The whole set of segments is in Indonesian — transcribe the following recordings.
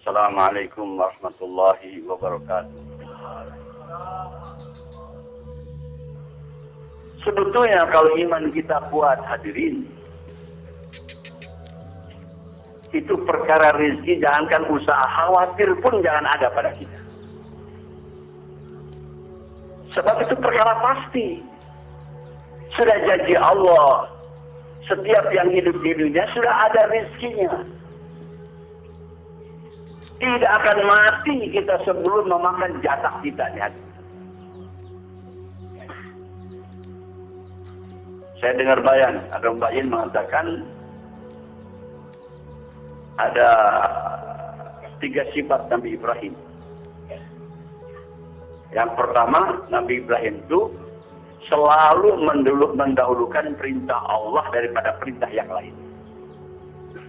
Assalamualaikum warahmatullahi wabarakatuh. Sebetulnya kalau iman kita kuat, hadirin, itu perkara rezeki, jangankan usaha, khawatir pun jangan ada pada kita. Sebab itu perkara pasti. Sudah janji Allah, setiap yang hidup di dunia sudah ada rezekinya. Tidak akan mati kita sebelum memakan jatah kita di hati. Saya dengar bayan, ada bayan mengatakan ada 3 sifat Nabi Ibrahim. Yang pertama, Nabi Ibrahim itu selalu mendahulukan perintah Allah daripada perintah yang lain.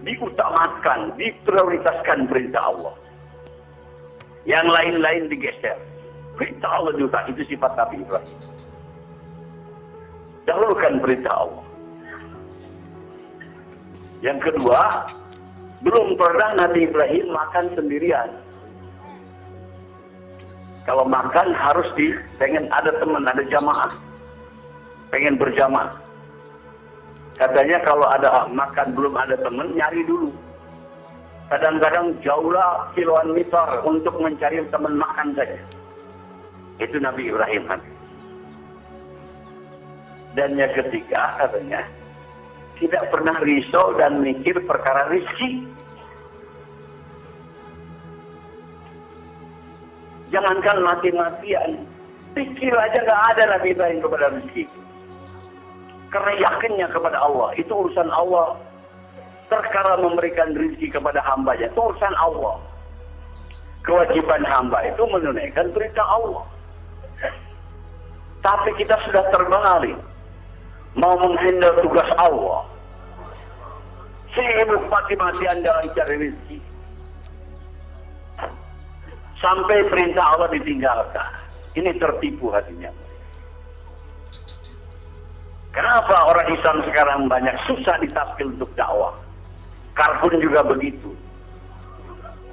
Diutamakan, diprioritaskan perintah Allah. Yang lain-lain digeser. Perintah Allah juga, itu sifat Nabi Ibrahim. Dahulukan perintah Allah. Yang kedua, belum pernah Nabi Ibrahim makan sendirian. Kalau makan harus pengen ada teman, ada jamaah. Pengen berjamaah. Katanya kalau ada makan belum ada teman, nyari dulu. Kadang-kadang jauhlah kiloan meter untuk mencari teman makan saja. Itu Nabi Ibrahim. Dan yang ketiga katanya, tidak pernah risau dan mikir perkara rezeki. Jangankan mati-matian, pikir aja nggak ada Nabi Ibrahim kepada rezeki. Karena yakinnya kepada Allah, itu urusan Allah. Perkara memberikan rezeki kepada hambanya, itu urusan Allah. Kewajiban hamba itu menunaikan perintah Allah. Tapi kita sudah terbalik, mau menghindar tugas Allah. Sibuk mati-matian dalam cari rezeki. Sampai perintah Allah ditinggalkan. Ini tertipu hatinya. Kenapa orang Islam sekarang banyak susah ditafsir untuk dakwah? Karbun juga begitu.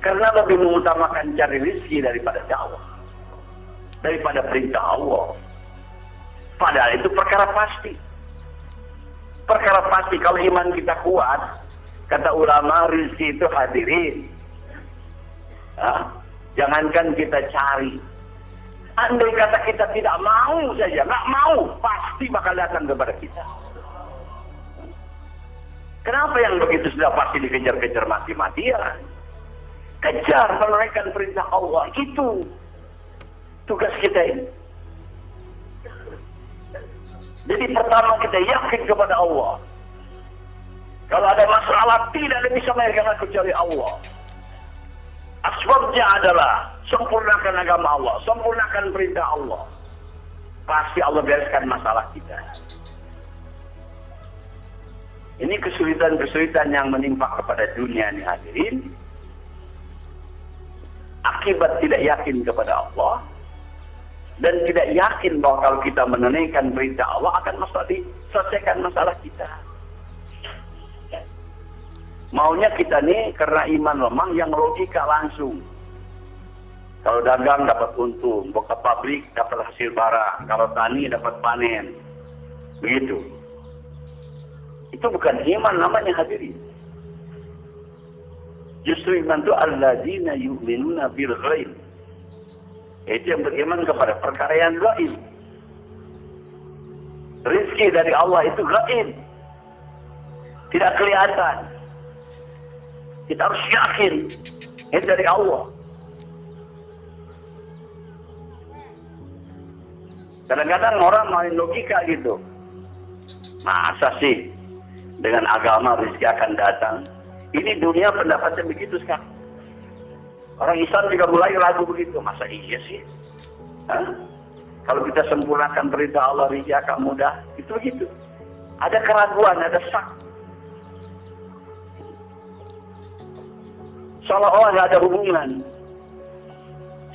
Karena lebih mengutamakan cari rezeki daripada dakwah. Daripada perintah Allah. Padahal itu perkara pasti. Perkara pasti kalau iman kita kuat, kata ulama, rezeki itu hadirin. Jangankan kita cari. Andai kata kita tidak mau saja, nggak mau, pasti bakal datang kepada kita. Kenapa yang begitu sudah pasti dikejar-kejar mati-matian? Kejar menunaikan perintah Allah, itu tugas kita ini. Jadi pertama kita yakin kepada Allah. Kalau ada masalah tidak ada bisa melarikan kecuali Allah. Asbabnya adalah sempurnakan agama Allah, sempurnakan perintah Allah. Pasti Allah bereskan masalah kita. Ini kesulitan-kesulitan yang menimpa kepada dunia ini hadirin. Akibat tidak yakin kepada Allah. Dan tidak yakin bahwa kalau kita menunaikan perintah Allah akan diselesaikan masalah kita. Maunya kita nih karena iman lemah yang logika langsung. Kalau dagang dapat untung, buka pabrik dapat hasil barang, kalau tani dapat panen. Begitu. Itu bukan iman namanya hadirin. Justru iman itu alladzina yu'minuna bil ghaib. Itu yang beriman kepada perkara yang gaib. Rizki dari Allah itu gaib. Tidak kelihatan. Kita harus yakin itu dari Allah. Kadang-kadang orang main logika gitu. Masa sih dengan agama rezeki akan datang? Ini dunia pendapatnya begitu sekarang. Orang Islam juga mulai ragu begitu. Masa iya sih? Kalau kita sempurnakan perintah Allah, rezeki akan mudah. Itu begitu. Ada keraguan, ada syak. Seolah-olah nggak ada hubungan.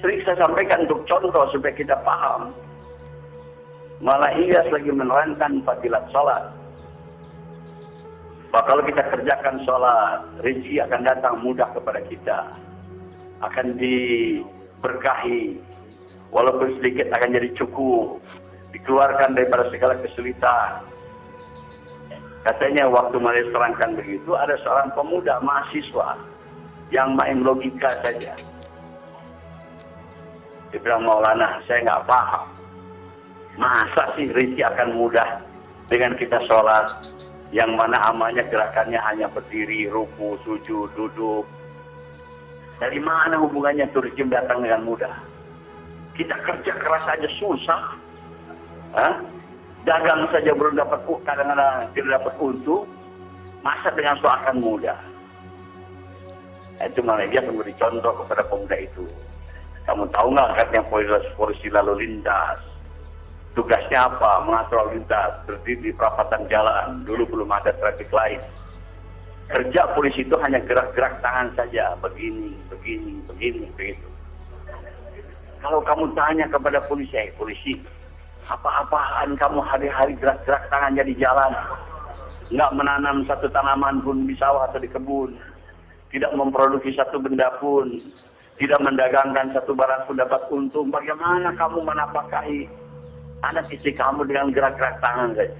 Sering saya sampaikan untuk contoh supaya kita paham. Malah Ilyas lagi menerangkan fadilat sholat. Bahwa kalau kita kerjakan sholat, rezeki akan datang mudah kepada kita. akan diberkahi, walaupun sedikit akan jadi cukup, dikeluarkan daripada segala kesulitan. Katanya waktu Malaysia terangkan begitu, ada seorang pemuda mahasiswa yang main logika saja. Dia bilang, Maulana, saya nggak paham. Masa sih rezeki akan mudah dengan kita sholat, yang mana amalnya gerakannya hanya berdiri, ruku, sujud, duduk. Dari mana hubungannya itu rezeki datang dengan mudah? Kita kerja keras saja susah. Hah? Dagang saja belum dapat, kadang-kadang tidak dapat untung. Masa dengan sholat akan mudah? Itu malah dia memberi contoh kepada pemuda itu. Kamu tahu nggak katanya polisi lalu lintas? Tugasnya apa? Mengatur lalu lintas, berdiri di perapatan jalan. Dulu belum ada traffic light. Kerja polisi itu hanya gerak-gerak tangan saja, begini, begitu. Kalau kamu tanya kepada polisi, polisi, apa-apaan kamu hari-hari gerak-gerak tangan jadi jalan? Nggak menanam satu tanaman pun di sawah atau di kebun. Tidak memproduksi satu benda pun. Tidak mendagangkan satu barang pun dapat untung. Bagaimana kamu menapakahi anak istri kamu dengan gerak-gerak tangan saja?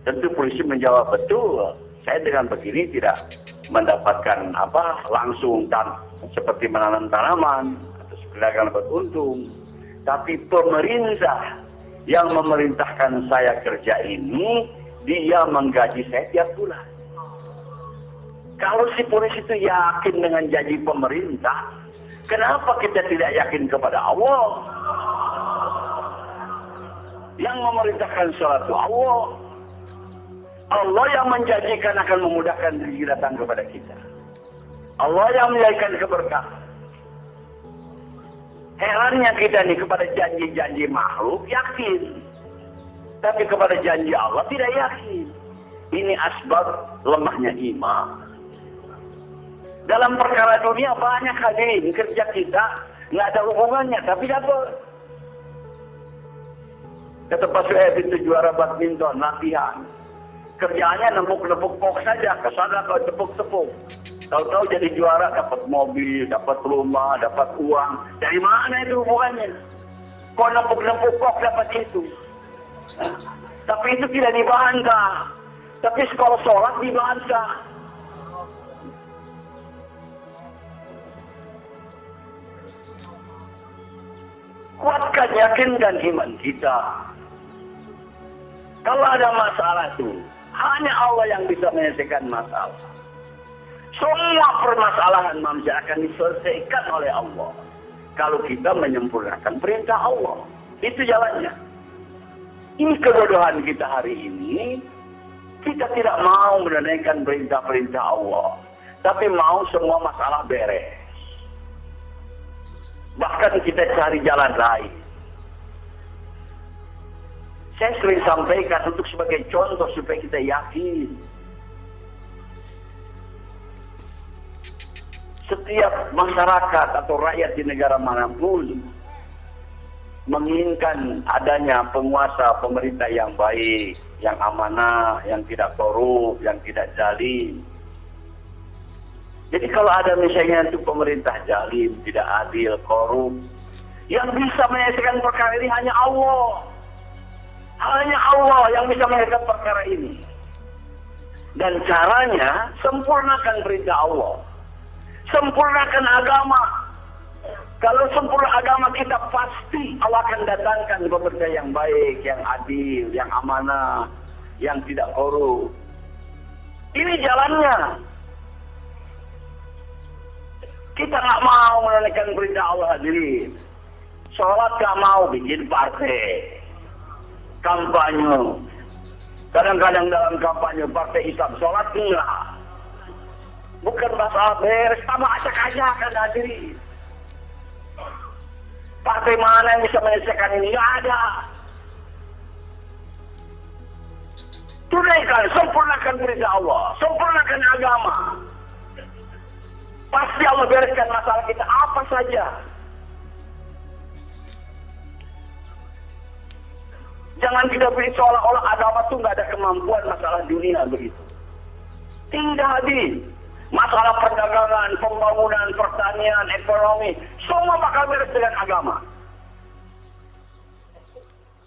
Tentu polisi menjawab, betul. Saya dengan begini tidak mendapatkan langsung seperti menanam tanaman atau sekedar dapat untung. Tapi pemerintah yang memerintahkan saya kerja ini, dia menggaji saya tiap bulan. Kalau si polisi itu yakin dengan janji pemerintah, kenapa kita tidak yakin kepada Allah? Yang memerintahkan suatu Allah. Allah yang menjanjikan akan memudahkan rezeki datang kepada kita. Allah yang menjanjikan keberkahan. Herannya kita nih kepada janji-janji makhluk yakin. Tapi kepada janji Allah tidak yakin. Ini asbab lemahnya iman. Dalam perkara dunia banyak hadirin, kerja kita nggak ada hubungannya, tapi dapat. Kata Pak Suhaib itu juara badminton, latihan. Kerjaannya nempuk-nempuk kok saja, kesana kalau tepuk-tepuk. Tahu-tahu jadi juara, dapat mobil, dapat rumah, dapat uang. Dari mana itu hubungannya? Kok nempuk-nempuk kok dapat itu? Nah, tapi itu tidak dibantah. Tapi sekolah sholat dibantah. Kuatkan, yakinkan iman kita. Kalau ada masalah itu, hanya Allah yang bisa menyelesaikan masalah. Semua permasalahan manusia akan diselesaikan oleh Allah. Kalau kita menyempurnakan perintah Allah. Itu jalannya. Ini kebodohan kita hari ini. Kita tidak mau menunaikan perintah-perintah Allah. Tapi mau semua masalah beres. Bahkan kita cari jalan lain. Saya sering sampaikan untuk sebagai contoh supaya kita yakin. Setiap masyarakat atau rakyat di negara manapun menginginkan adanya penguasa pemerintah yang baik, yang amanah, yang tidak korup, yang tidak zalim. Jadi kalau ada misalnya itu pemerintah zalim, tidak adil, korup, yang bisa menyelesaikan perkara ini hanya Allah. Hanya Allah yang bisa menyelesaikan perkara ini. Dan caranya, sempurnakan perintah Allah. Sempurnakan agama. Kalau sempurna agama kita, pasti Allah akan datangkan pemerintah yang baik, yang adil, yang amanah, yang tidak korup. Ini jalannya. Kita nggak mau menunaikan perintah Allah hadirin. Sholat nggak mau, bikin partai. Kampanye. Kadang-kadang dalam kampanye partai Islam, sholat enggak. Bukan masalah beres, tambah acak-acakan hadirin. Partai mana yang bisa menyelesaikan ini? Nggak ada. Tunaikan, sempurnakan perintah Allah, sempurnakan agama. Pasti Allah bereskan masalah kita apa saja. Jangan kita beri seolah-olah agama itu nggak ada kemampuan masalah dunia begitu. Tidak hadir. Masalah perdagangan, pembangunan, pertanian, ekonomi, semua bakal beres dengan agama.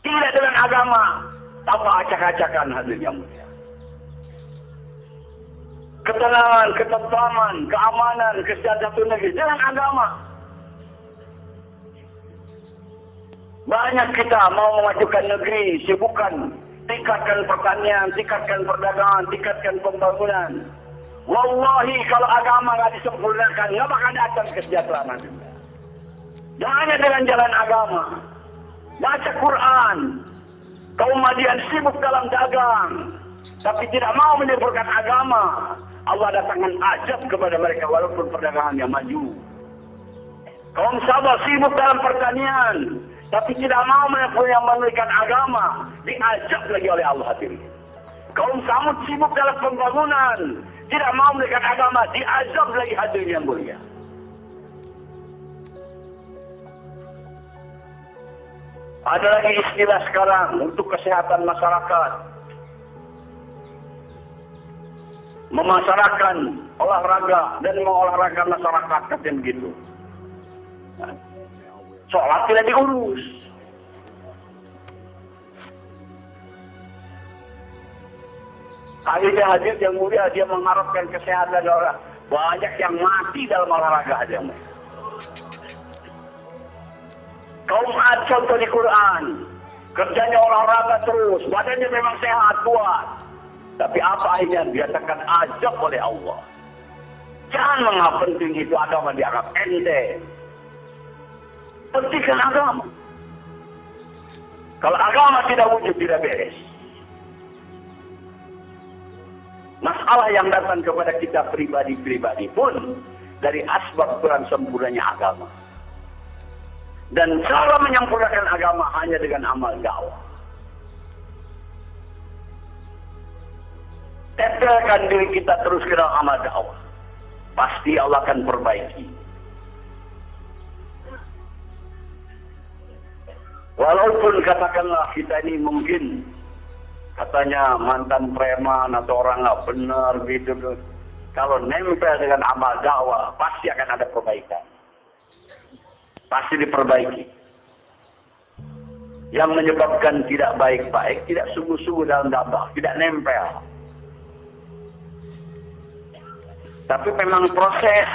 Tidak dengan agama, tambah acak-acakan hasilnya mulia. Ketenangan, ketentraman, keamanan, kesejahteraan negeri dengan agama. Banyak kita mau memajukan negeri, sibukkan, tingkatkan pertanian, tingkatkan perdagangan, tingkatkan pembangunan. Wallahi kalau agama nggak disempurnakan, nggak bakal datang kesejahteraan nanti. Jangan hanya dengan jalan agama. Baca Quran. Kaum Madian sibuk dalam dagang, tapi tidak mau menyempurnakan agama. Allah datangkan azab kepada mereka walaupun perdagangannya maju. Kaum Sabah sibuk dalam pertanian, tapi tidak mau menyempurnakan agama, diazab lagi oleh Allah hadirin. Kaum Samud sibuk dalam pembangunan, tidak mau menyempurnakan agama, diazab lagi hadirin yang mulia. Ada lagi istilah sekarang untuk kesehatan masyarakat. Memasyarakatkan olahraga dan mengolahraga masyarakat, katanya begitu. Sholat tidak diurus. Akhirnya hadir yang mulia, dia mengharapkan kesehatan orang. Banyak yang mati dalam olahraga aja. Kaum Ad contoh di Quran, kerjanya olahraga terus, badannya memang sehat, kuat. Tapi apa akhirnya dikatakan azab oleh Allah. Jangan mengapa penting itu agama dianggap ente. Pentingkan agama. Kalau agama tidak wujud, tidak beres. Masalah yang datang kepada kita pribadi-pribadi pun dari asbab kurang sempurnanya agama. Dan cara menyempurnakan agama hanya dengan amal dakwah. Tempelkan diri kita terus ke dalam amal dakwah. Pasti Allah akan perbaiki. Walaupun katakanlah kita ini mungkin katanya mantan preman atau orang nggak benar gitu. Kalau nempel dengan amal dakwah pasti akan ada perbaikan. Pasti diperbaiki. Yang menyebabkan tidak baik-baik, tidak sungguh-sungguh dalam dakwah, tidak nempel. Tapi memang proses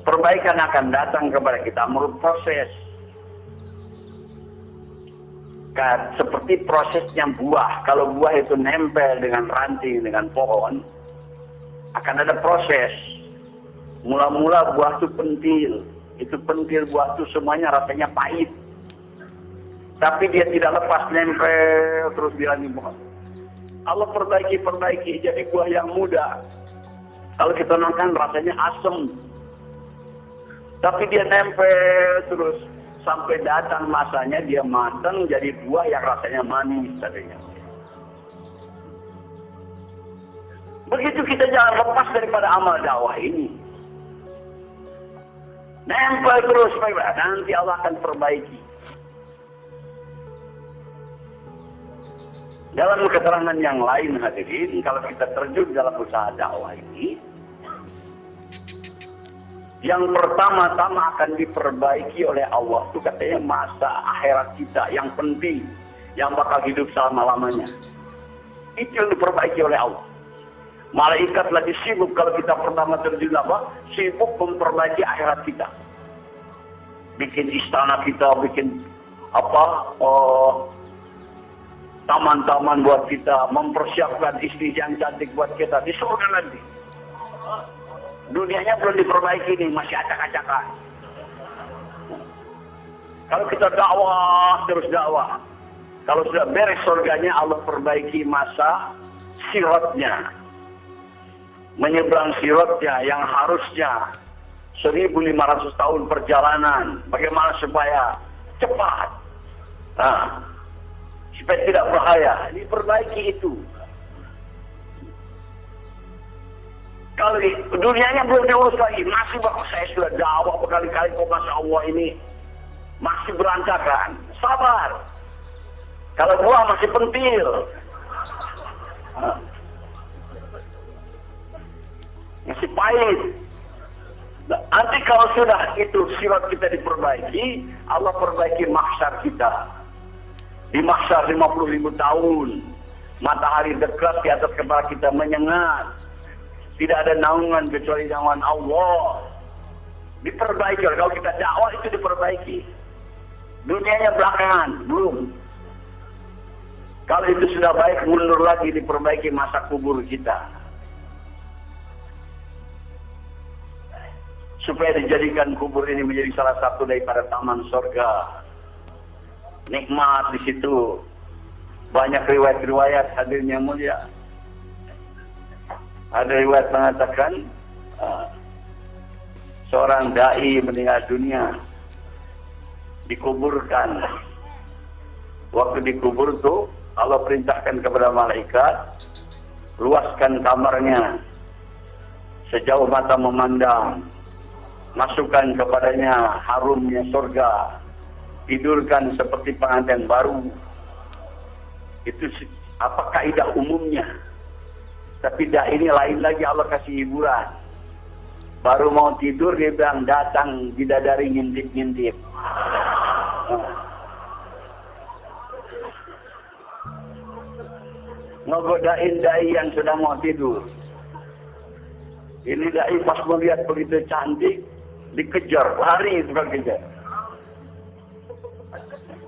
perbaikan akan datang kepada kita menurut proses. Seperti prosesnya buah. Kalau buah itu nempel dengan ranting, dengan pohon, akan ada proses. Mula-mula buah itu pentil. Itu pentil buah itu semuanya rasanya pahit. Tapi dia tidak lepas, nempel terus di buah. Allah perbaiki jadi buah yang muda. Kalau kita makan rasanya asam. Tapi dia nempel terus sampai datang masanya dia matang jadi buah yang rasanya manis tadinya. Begitu kita jangan lepas daripada amal dakwah ini. Nempel terus, nanti Allah akan perbaiki. Dalam keterangan yang lain hadirin, kalau kita terjun dalam usaha dakwah ini, yang pertama-tama akan diperbaiki oleh Allah itu katanya masa akhirat kita yang penting, yang bakal hidup selama-lamanya. Itu yang diperbaiki oleh Allah. Malaikat lagi sibuk kalau kita pertama terjun apa? Sibuk memperbaiki akhirat kita. Bikin istana kita, bikin apa? Taman-taman buat kita, mempersiapkan istri yang cantik buat kita di surga nanti. Dunianya belum diperbaiki nih, masih acak-acakan. Kalau kita dakwah, terus dakwah. Kalau sudah beres surganya, Allah perbaiki masa siratnya. Menyeberang siratnya yang harusnya 1.500 tahun perjalanan. Bagaimana supaya cepat? Nah, supaya tidak bahaya. Diperbaiki itu. Kalau dunianya belum diurus lagi, masih bakal saya sudah dakwah berkali-kali kok, Masya Allah ini masih berantakan. Sabar. Kalau buah masih pentil. masih pahit. Nah, nanti kalau sudah itu sifat kita diperbaiki, Allah perbaiki mahsyar kita. Di mahsyar 50.000 tahun, matahari dekat di atas kepala kita menyengat, tidak ada naungan kecuali naungan Allah. Diperbaiki, kalau kita dakwah itu diperbaiki. Dunianya belakangan, belum. Kalau itu sudah baik, mundur lagi diperbaiki masa kubur kita. Supaya dijadikan kubur ini menjadi salah satu daripada taman surga. Nikmat di situ. Banyak riwayat-riwayat hadirnya mulia. Ada riwayat mengatakan seorang dai meninggal dunia, dikuburkan. Waktu dikubur tuh Allah perintahkan kepada malaikat, luaskan kamarnya sejauh mata memandang, masukkan kepadanya harumnya surga, tidurkan seperti pengantin baru. Itu apa kaidah umumnya. Tapi dah ini lain lagi, Allah kasih hiburan. Baru mau tidur dia bilang, datang bidadari ngintip-ngintip. Ngegodain dai yang sudah mau tidur. Ini dai pas melihat begitu cantik, dikejar, lari itu kan kejar.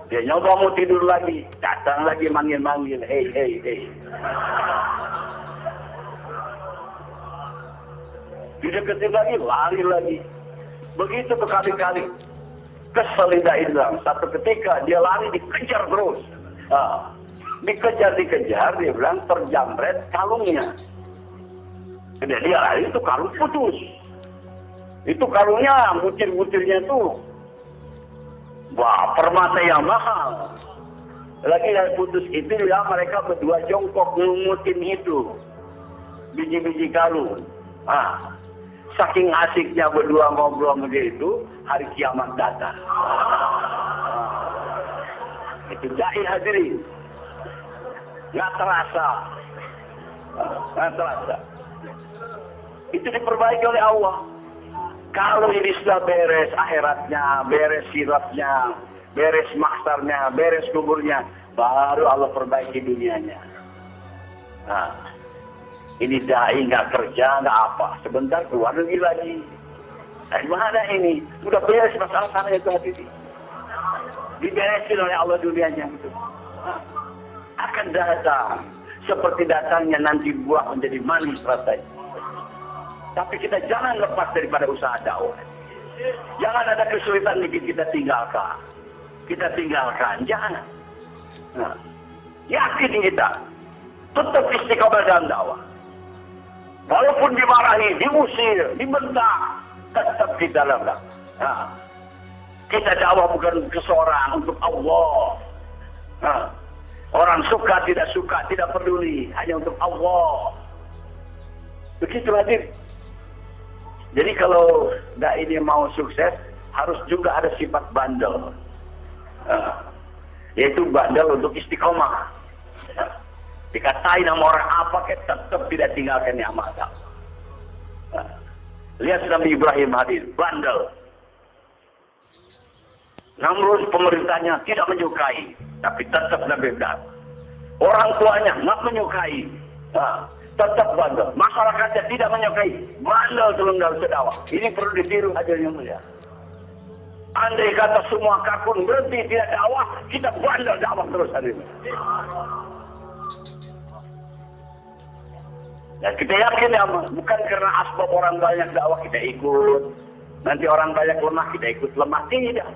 Dia nyoba mau tidur lagi, datang lagi manggil-manggil, hey, hey, hey. Dideketin lagi, lari lagi. Begitu berkali-kali. Kesel dai bilang, satu ketika dia lari dikejar terus. Dikejar, dia bilang terjamret kalungnya. Jadi dia lari, itu kalung putus. Itu kalungnya, butir-butirnya tuh. Wah, permata yang mahal. Lagi yang putus itu ya, mereka berdua jongkok ngumutin itu. Biji-biji kalung. Saking asiknya berdua ngobrol begitu, hari kiamat datang. Itu dai hadirin. Nggak terasa. Itu diperbaiki oleh Allah. Kalau ini sudah beres akhiratnya, beres siratnya, beres mahsyarnya, beres kuburnya, baru Allah perbaiki dunianya. Nah, ini dai nggak kerja, nggak apa, sebentar keluar lagi. Nah, gimana ini? Udah beres masalah sana itu hati. Diberesin oleh Allah dunianya itu. Akan datang seperti datangnya nanti buah menjadi manis rasanya. Tapi kita jangan lepas daripada usaha dakwah. Jangan ada kesulitan dikit kita tinggalkan. Jangan. Nah, yakin kita tetap istiqomah dalam dakwah. Walaupun dimarahi, diusir, dibentak, tetap di dalam dakwah. Nah, kita dakwah bukan ke seorang, untuk Allah. Nah, orang suka, tidak peduli, hanya untuk Allah. Begitu hadir. Jadi kalau dai ini mau sukses, harus juga ada sifat bandel. Yaitu bandel untuk istiqomah. Dikatain sama orang apa, tetap tidak tinggalkan yang amal. Lihat Nabi Ibrahim hadir, bandel. Namrud pemerintahnya tidak menyukai, tapi tetap Nabi Ibrahim. Orang tuanya nggak menyukai. Tetap bandel. Masyarakatnya tidak menyukai, bandel dalam dakwah. Ini perlu ditiru hadirnya mulia. Andai kata semua kakun berhenti tidak dakwah, kita bandel dakwah terus hadirnya. Dan kita yakin ya, bukan karena asbab orang banyak dakwah kita ikut. Nanti orang banyak lemah kita ikut lemah, tidak.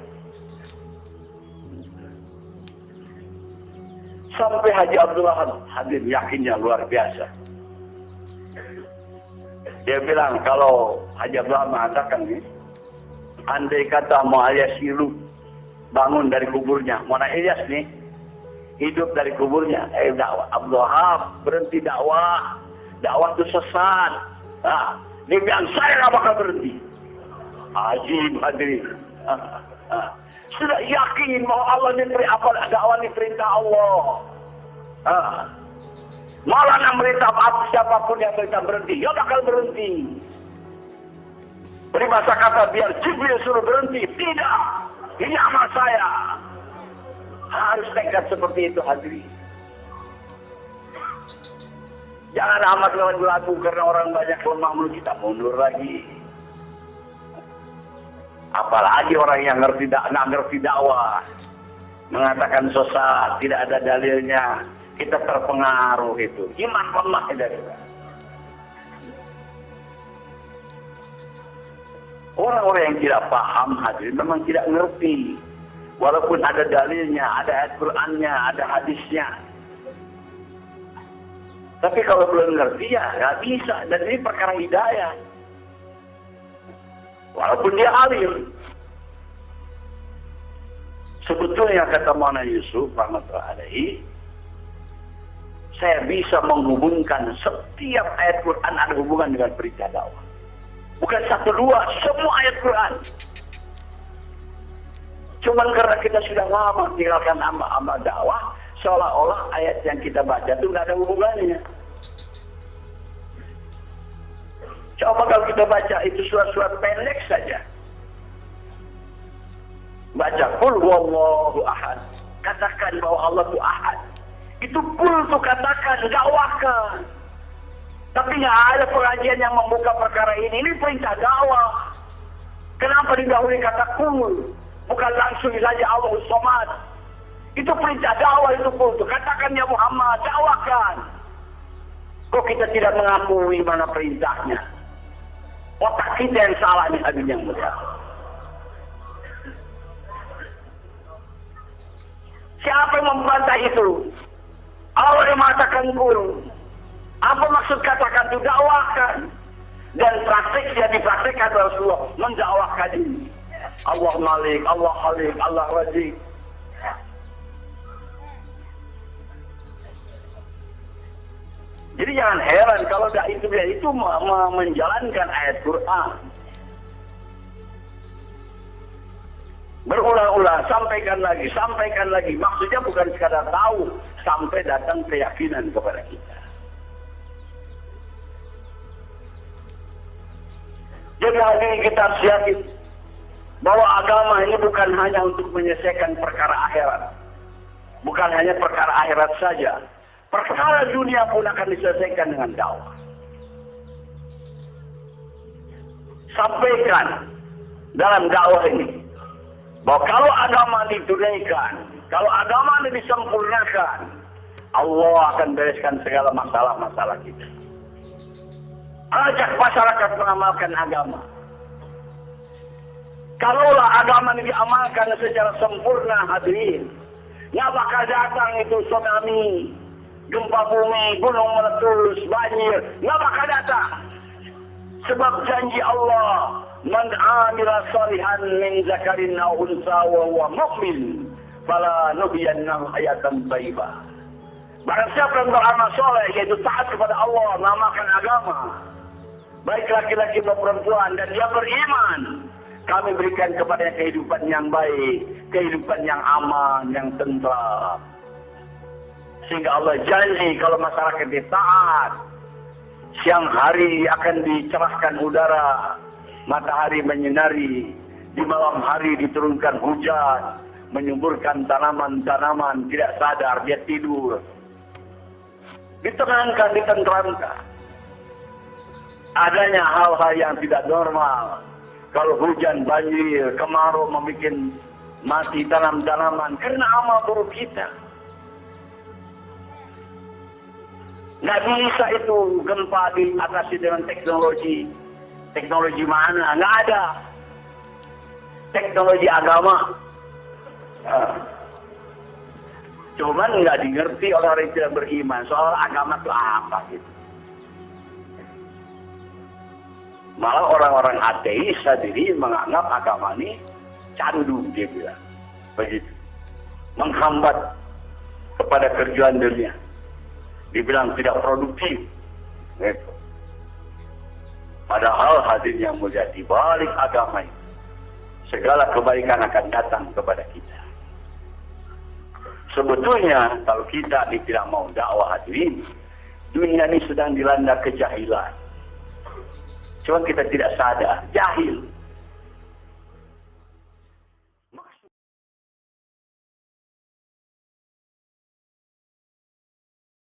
Sampai Haji Abdullah hadir, yakinnya luar biasa. Dia bilang kalau Haji Abdullah mengatakan nih, andai kata Mu'ayyas hidup bangun dari kuburnya, Mu'ayyas Ilyas nih hidup dari kuburnya, dakwah Abdullah berhenti dakwah itu sesat. Dia bilang saya nggak bakal berhenti. Ajib hadirin. Sudah yakin bahwa Allah ini dakwah ini perintah Allah. Malah yang merintah siapapun yang merintah berhenti, ya bakal berhenti. Beri masa kata biar Jibril suruh berhenti. Tidak. Ini amal saya. Harus tekad seperti itu hadirin. Jangan amat lagu karena orang banyak lemah menurut kita mundur lagi. Apalagi orang yang nggak ngerti dakwah mengatakan sesat, tidak ada dalilnya, kita terpengaruh itu. Iman lemah dari orang-orang yang tidak paham hadirin memang tidak ngerti. Walaupun ada dalilnya, ada ayat Qur'annya, ada hadisnya. Tapi kalau belum ngerti ya nggak bisa. Dan ini perkara hidayah. Walaupun dia alim. Sebetulnya kata Maulana Yusuf rahmatullahi alaihi, saya bisa menghubungkan setiap ayat Quran ada hubungan dengan berita dakwah. Bukan satu dua, semua ayat Quran. Cuman karena kita sudah lama tinggalkan amal dakwah, seolah-olah ayat yang kita baca itu nggak ada hubungannya. Coba kalau kita baca itu surat-surat pendek saja. Baca qul huwallahu ahad. Katakan bahwa Allah itu ahad. Itu qul itu katakan, dakwahkan. Tapi nggak ada pengajian yang membuka perkara ini. Ini perintah dakwah. Kenapa didahului kata qul? Bukan langsung saja Allahus Samad. Itu perintah dakwah itu qul. Katakan ya Muhammad, dakwahkan. Kok kita tidak mengakui mana perintahnya? Otak kita yang salah nih hadirin yang mulia. Siapa yang membantah itu? Allah yang mengatakan qul. Apa maksud katakan itu? Dakwahkan. Dan praktiknya dipraktikkan Rasulullah mendakwahkan ini. Allah Malik, Allah Khalik, Allah Razik. Jadi jangan heran kalau dia itu menjalankan ayat Quran. Berulang-ulang, sampaikan lagi. Maksudnya bukan sekadar tahu, sampai datang keyakinan kepada kita. Jadi hari ini kita harus yakin bahwa agama ini bukan hanya untuk menyelesaikan perkara akhirat. Bukan hanya perkara akhirat saja. Perkara dunia pun akan diselesaikan dengan dakwah. Sampaikan dalam dakwah ini bahwa kalau agama ditunaikan, kalau agama ini disempurnakan, Allah akan bereskan segala masalah-masalah kita. Ajak masyarakat mengamalkan agama. Kalaulah agama ini diamalkan secara sempurna hadirin, nggak bakal datang itu tsunami, gempa bumi, gunung meletus, banjir, nggak bakal datang. Sebab janji Allah, man amila salihan min zakarin aw unsa wa huwa mu'min, fala nuhyiyannahu hayatan thayyibah. Barang siapa yang beramal soleh, yaitu taat kepada Allah, mengamalkan agama, baik laki-laki maupun perempuan, dan dia beriman, kami berikan kepadanya kehidupan yang baik, kehidupan yang aman, yang tentram. Sehingga Allah janji kalau masyarakat taat, siang hari akan dicerahkan udara, matahari menyinari, di malam hari diturunkan hujan, menyuburkan tanaman-tanaman, tidak sadar dia tidur. Ditenangkan, ditenteramkan. Adanya hal-hal yang tidak normal. Kalau hujan, banjir, kemarau membuat mati tanam-tanaman karena amal buruk kita. Nggak bisa itu gempa diatasi dengan teknologi. Teknologi mana? Nggak ada. Teknologi agama. Cuman nggak dimengerti oleh orang yang tidak beriman. Soal agama itu apa gitu. Malah orang-orang ateis sendiri menganggap agama ini candu, dia bilang. Begitu. Menghambat kepada kerjaan dunia. Dibilang tidak produktif. Gitu. Padahal hadirin yang mulia, di balik agama ini, segala kebaikan akan datang kepada kita. Sebetulnya kalau kita tidak mau dakwah hadirin, dunia ini sedang dilanda kejahilan. Cuma kita tidak sadar, jahil.